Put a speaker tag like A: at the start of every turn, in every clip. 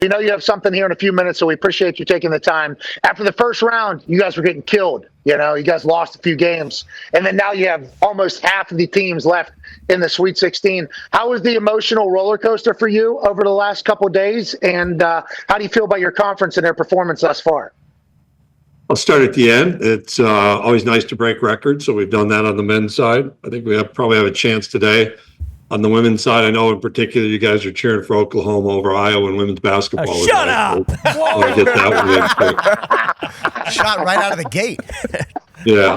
A: We know you have something here in a few minutes, so we appreciate you taking the time. After the first round, you guys were getting killed. You guys lost a few games. And then now you have almost half of the teams left in the Sweet 16. How was the emotional roller coaster for you over the last couple of days? And how do you feel about your conference and their performance thus far?
B: I'll start at the end. It's always nice to break records, so we've done that on the men's side. I think we probably have a chance today. On the women's side, I know in particular you guys are cheering for Oklahoma over Iowa in women's basketball.
C: Shut up!
B: I'll get that one in.
D: Shot right out of the gate.
B: Yeah.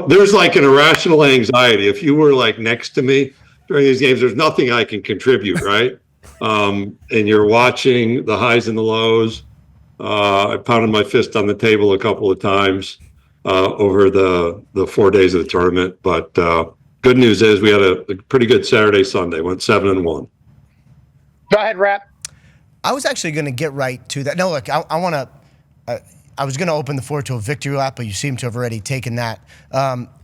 B: There's like an irrational anxiety. If you were like next to me during these games, there's nothing I can contribute, right? And you're watching the highs and the lows. I pounded my fist on the table a couple of times over the 4 days of the tournament, but good news is we had a pretty good Saturday, Sunday. Went 7-1.
A: Go ahead, Rap.
D: I was actually going to get right to that. No, look, I want to. I was going to open the floor to a victory lap, but you seem to have already taken that.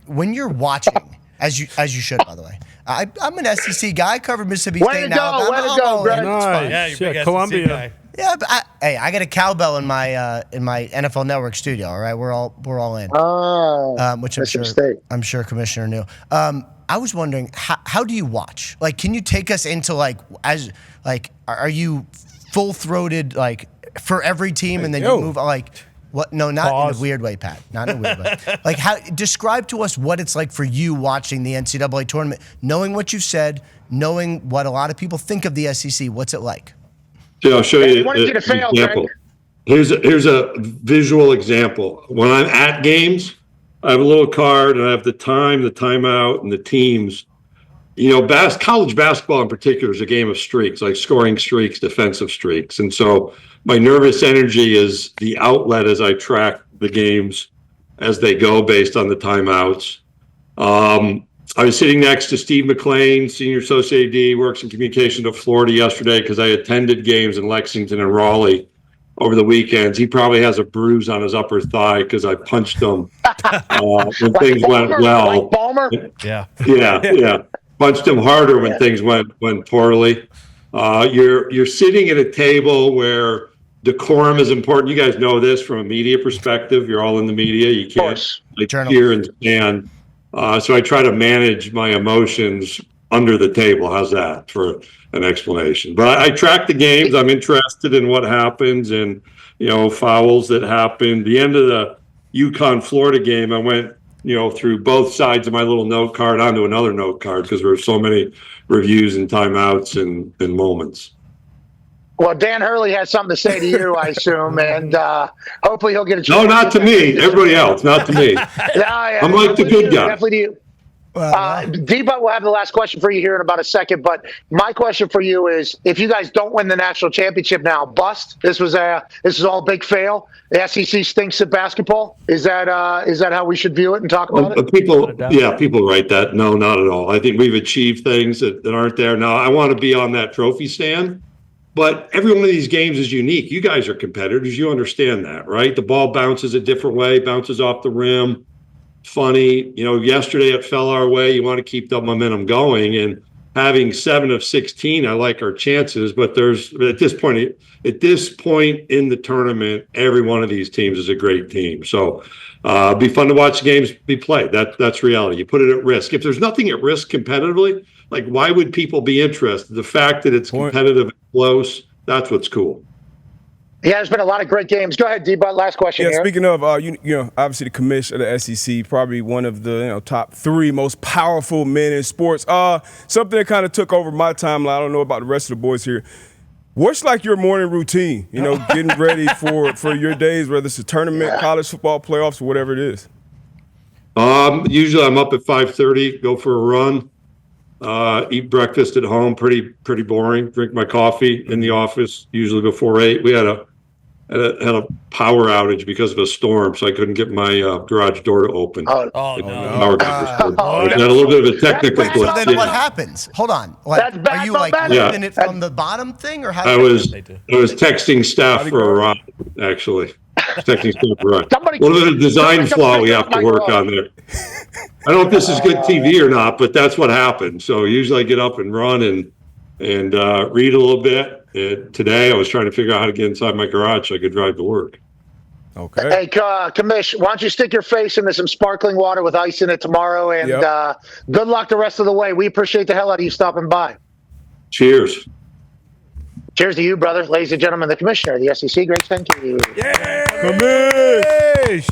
D: When you're watching, as you should, by the way. I'm an SEC guy. I covered Mississippi State now.
A: Way to go, Greg.
C: Nice. Yeah, you're Columbia guy.
D: Yeah, but I got a cowbell in my NFL Network studio. All right, we're all in. Which I'm sure Commissioner knew. I was wondering, how do you watch? Like, can you take us into are you full throated for every team, and then you move what? No, not
C: Pause.
D: In a weird way, Pat. Not in a weird way. How? Describe to us what it's like for you watching the NCAA tournament, knowing what you've said, knowing what a lot of people think of the SEC. What's it like?
B: So I'll show you an example. Here's a visual example. When I'm at games, I have a little card and I have the time, the timeout, and the teams. College basketball in particular is a game of streaks, like scoring streaks, defensive streaks. And so my nervous energy is the outlet as I track the games as they go based on the timeouts. I was sitting next to Steve McLean, Senior Associate AD, works in communication to Florida yesterday because I attended games in Lexington and Raleigh over the weekends. He probably has a bruise on his upper thigh because I punched him when things went well.
A: Like Balmer?
B: Yeah. Punched him harder when things went poorly. You're sitting at a table where decorum is important. You guys know this from a media perspective. You're all in the media. You can't hear and stand. So I try to manage my emotions under the table. How's that for an explanation? But I track the games. I'm interested in what happens and, fouls that happen. The end of the UConn-Florida game, I went, through both sides of my little note card onto another note card because there were so many reviews and timeouts and moments.
A: Well, Dan Hurley has something to say to you, I assume, and hopefully he'll get a chance.
B: No, not to me. Everybody else, not to me. I'm like the good guy.
A: Definitely to you. D-Butt will have the last question for you here in about a second, but my question for you is, if you guys don't win the national championship now, bust? This is all a big fail? The SEC stinks at basketball? Is that how we should view it and talk about it?
B: People write that. No, not at all. I think we've achieved things that aren't there. Now, I want to be on that trophy stand. But every one of these games is unique. You guys are competitors. You understand that, right? The ball bounces a different way, bounces off the rim. Funny. Yesterday it fell our way. You want to keep the momentum going. And having 7 of 16, I like our chances. But at this point in the tournament, every one of these teams is a great team. So be fun to watch the games be played. That's reality. You put it at risk. If there's nothing at risk competitively, why would people be interested? The fact that it's competitive and close, that's what's cool.
A: Yeah, there's been a lot of great games. Go ahead, D-Butt. Last question here.
E: Speaking of, obviously the commissioner of the SEC, probably one of the top 3 most powerful men in sports. Something that kind of took over my timeline. I don't know about the rest of the boys here. What's your morning routine? Getting ready for your days, whether it's a tournament, college football playoffs, or whatever it is.
B: Usually I'm up at 5:30, go for a run. Eat breakfast at home, pretty boring. Drink my coffee in the office, usually before 8. We had a power outage because of a storm, so I couldn't get my garage door to open.
C: No.
B: I had a little bit of a technical glitch.
D: So then what happens? Hold on. Are you moving it from the bottom thing, or how?
B: I was texting staff for a ride, actually. Texting staff for a ride. A little bit of design flaw we have to work on there. I don't know if this is good TV or not, but that's what happened. So usually I get up and run and and read a little bit. Today, I was trying to figure out how to get inside my garage so I could drive to work.
E: Okay.
A: Hey, Commish, why don't you stick your face into some sparkling water with ice in it tomorrow, and good luck the rest of the way. We appreciate the hell out of you stopping by.
B: Cheers.
A: Cheers to you, brother. Ladies and gentlemen, the Commissioner of the SEC, Greg Sankey.
E: Yeah! Commish!